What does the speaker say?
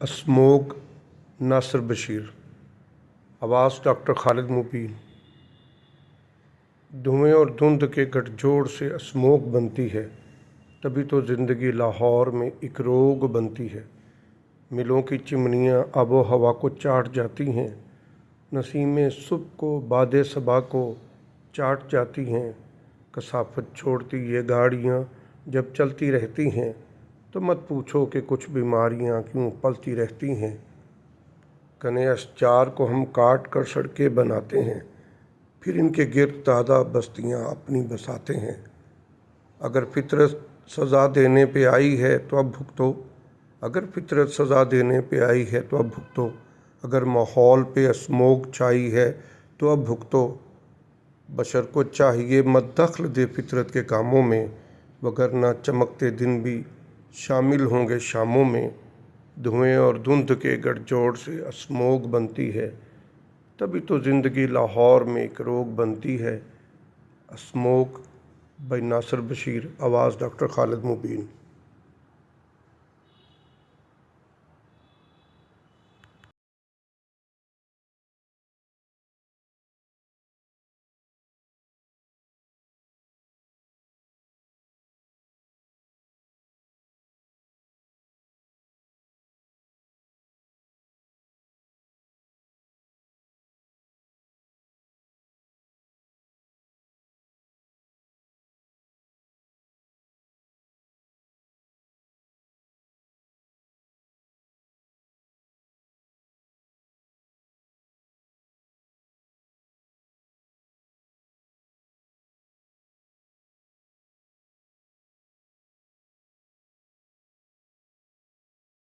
Smog Nasir Bashir. आवाज़ doctor Khalid मुबीन। धुएं और धुंध के गठजोड़ से स्मोग बनती है, तभी तो ज़िंदगी लाहौर में एक रोग बनती है। मिलों की चिमनियाँ आबो हवा को चाट जाती हैं, नसीमें सुबह को बादे सबा को चाट जाती हैं। कसाफत छोड़ती ये गाड़ियाँ जब चलती रहती हैं, तो मत पूछो कि कुछ बीमारियाँ क्यों पलती रहती हैं। कने अशजार को हम काट कर सड़कें बनाते हैं, फिर इनके गिर्द ताज़ा बस्तियाँ अपनी बसाते हैं। अगर फितरत सज़ा देने पे आई है तो अब भुगतो, अगर फितरत सज़ा देने पे आई है तो अब भुगतो, अगर माहौल पे स्मोग छाई है तो अब भुगतो। बशर को चाहिए मत दखल दे फितरत के कामों में, वगरना चमकते दिन भी शामिल होंगे शामों में। धुएं और धुंध के गठजोड़ से स्मोग बनती है, तभी तो ज़िंदगी लाहौर में एक रोग बनती है। Smog by Nasir Bashir. आवाज़ डॉक्टर खालिद मुबीन।